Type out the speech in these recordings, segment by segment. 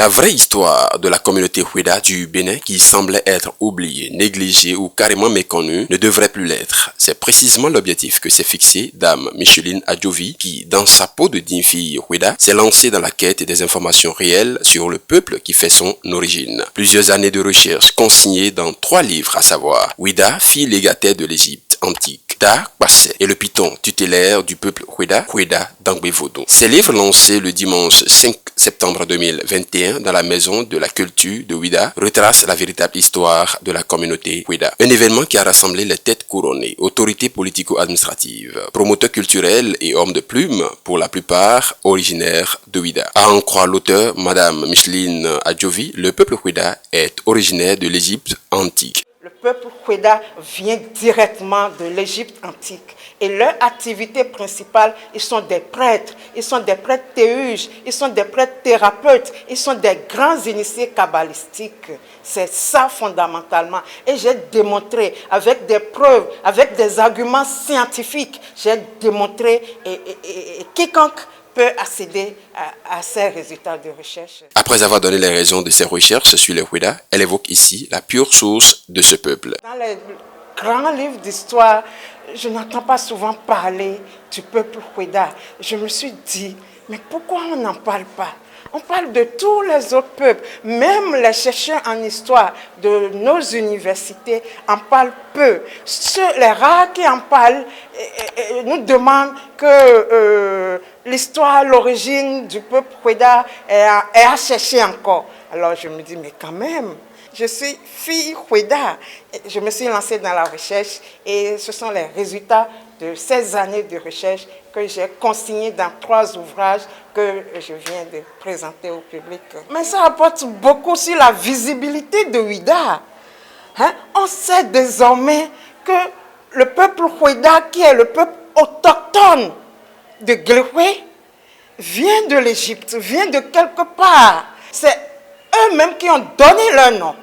La vraie histoire de la communauté Houéda du Bénin qui semblait être oubliée, négligée ou carrément méconnue ne devrait plus l'être. C'est précisément l'objectif que s'est fixé Dame Micheline Adjovi qui, dans sa peau de digne fille Houéda, s'est lancée dans la quête des informations réelles sur le peuple qui fait son origine. Plusieurs années de recherche consignées dans 3 livres, à savoir Houéda, fille légataire de l'Égypte antique, Da Kwassé et le python tutélaire du peuple Houéda, Houéda d'Angbevodo. Ces livres lancés le dimanche 5 septembre 2021 dans la maison de la culture de Houéda retracent la véritable histoire de la communauté Houéda. Un événement qui a rassemblé les têtes couronnées, autorités politico-administratives, promoteurs culturels et hommes de plume, pour la plupart originaires de Houéda. À en croire l'auteur, Madame Micheline Adjovi, le peuple Houéda est originaire de l'Égypte antique. Le peuple Houéda vient directement de l'Égypte antique et leur activité principale, ils sont des prêtres théurges, ils sont des prêtres thérapeutes, ils sont des grands initiés kabbalistiques. C'est ça fondamentalement. Et j'ai démontré avec des preuves, avec des arguments scientifiques, j'ai démontré et quiconque peut accéder à ces résultats de recherche. Après avoir donné les raisons de ses recherches sur les Houéda, elle évoque ici la pure source de ce peuple. Dans les grands livres d'histoire, je n'entends pas souvent parler du peuple Houéda. Je me suis dit, mais pourquoi on n'en parle pas? On parle de tous les autres peuples, même les chercheurs en histoire de nos universités en parlent peu. Les rares qui en parlent nous demandent que l'histoire, l'origine du peuple Houéda est à chercher encore. Alors je me dis, mais quand même, je suis fille Houéda. Je me suis lancée dans la recherche et ce sont les résultats de ces années de recherche que j'ai consignés dans 3 ouvrages que je viens de présenter au public. Mais ça apporte beaucoup sur la visibilité de Houéda. On sait désormais que le peuple Houéda, qui est le peuple autochtone de Guelhoué, vient de l'Égypte, vient de quelque part. C'est eux-mêmes qui ont donné leur nom.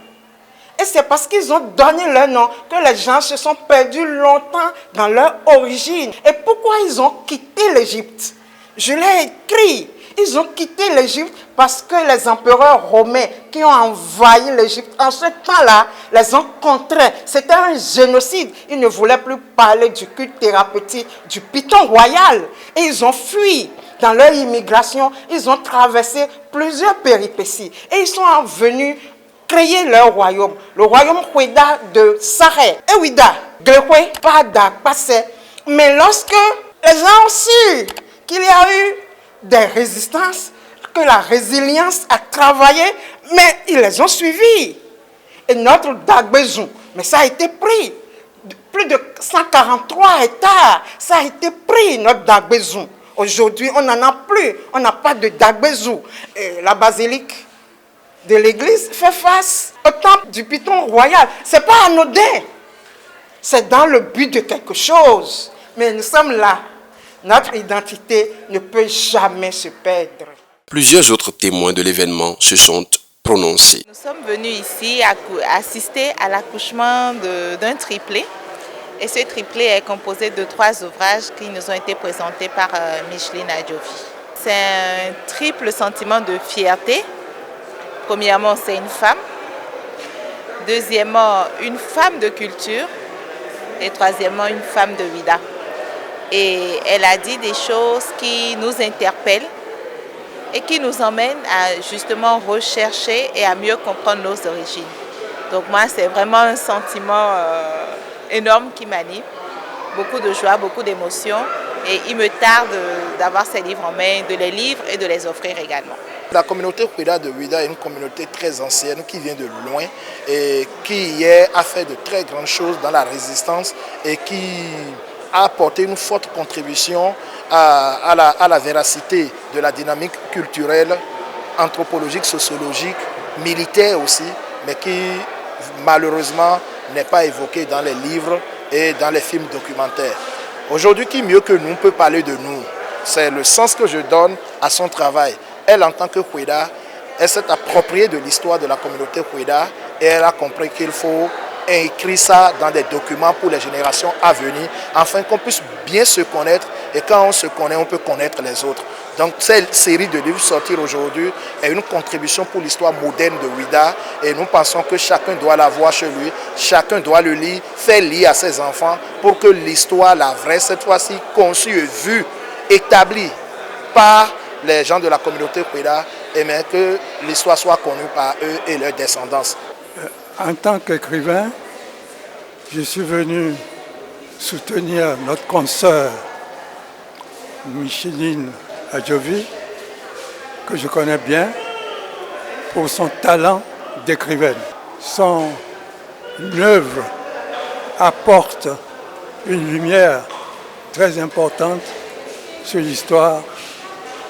Et c'est parce qu'ils ont donné leur nom que les gens se sont perdus longtemps dans leur origine. Et pourquoi ils ont quitté l'Égypte? Je l'ai écrit. Ils ont quitté l'Égypte parce que les empereurs romains qui ont envahi l'Égypte, en ce temps-là, les ont contraints. C'était un génocide. Ils ne voulaient plus parler du culte thérapeutique, du python royal. Et ils ont fui. Dans leur immigration, ils ont traversé plusieurs péripéties. Et ils sont venus créer leur royaume, le royaume Houéda de Saré. Et Houéda, Guelhoué, Pada, Passé. Mais lorsque les gens ont su qu'il y a eu des résistances, que la résilience a travaillé, mais ils les ont suivis. Et notre Dagbezou, mais ça a été pris. Plus de 143 hectares, ça a été pris, notre Dagbezou. Aujourd'hui, on n'en a plus. On n'a pas de Dagbezou. La basilique de l'église fait face au temple du python royal. Ce n'est pas anodin. C'est dans le but de quelque chose. Mais nous sommes là. Notre identité ne peut jamais se perdre. Plusieurs autres témoins de l'événement se sont prononcés. Nous sommes venus ici assister à l'accouchement d'un triplé. Et ce triplé est composé de 3 ouvrages qui nous ont été présentés par Micheline Adjovi. C'est un triple sentiment de fierté. Premièrement, c'est une femme. Deuxièmement, une femme de culture. Et troisièmement, une femme de Houéda. Et elle a dit des choses qui nous interpellent et qui nous emmènent à justement rechercher et à mieux comprendre nos origines. Donc moi, c'est vraiment un sentiment énorme qui m'anime. Beaucoup de joie, beaucoup d'émotions. Et il me tarde d'avoir ces livres en main, de les lire et de les offrir également. La communauté Houéda de Houéda est une communauté très ancienne qui vient de loin et qui hier a fait de très grandes choses dans la résistance et qui a apporté une forte contribution à la véracité de la dynamique culturelle, anthropologique, sociologique, militaire aussi, mais qui malheureusement n'est pas évoquée dans les livres et dans les films documentaires. Aujourd'hui, qui mieux que nous peut parler de nous? C'est le sens que je donne à son travail. Elle, en tant que Houéda, elle s'est appropriée de l'histoire de la communauté Houéda et elle a compris qu'il faut écrit ça dans des documents pour les générations à venir, afin qu'on puisse bien se connaître, et quand on se connaît, on peut connaître les autres. Donc cette série de livres sortir aujourd'hui est une contribution pour l'histoire moderne de Ouidah, et nous pensons que chacun doit l'avoir chez lui, chacun doit le lire, faire lire à ses enfants pour que l'histoire, la vraie, cette fois-ci conçue et vue, établie par les gens de la communauté Ouidah, et bien que l'histoire soit connue par eux et leurs descendants. En tant qu'écrivain, je suis venu soutenir notre consoeur Micheline Adjovi, que je connais bien, pour son talent d'écrivaine. Son œuvre apporte une lumière très importante sur l'histoire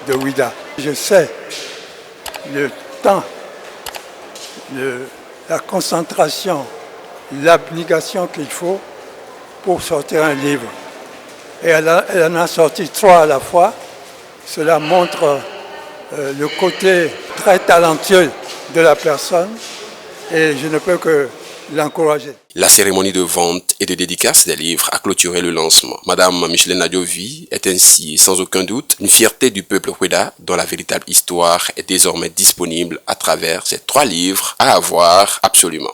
de Ouidah. Je sais le temps, la concentration, l'abnégation qu'il faut pour sortir un livre. Et elle en a sorti 3 à la fois. Cela montre le côté très talentueux de la personne et je ne peux que l'encourager. La cérémonie de vente et de dédicace des livres a clôturé le lancement. Madame Micheline Adjovi est ainsi, sans aucun doute, une fierté du peuple Ouidah dont la véritable histoire est désormais disponible à travers ces 3 livres à avoir absolument.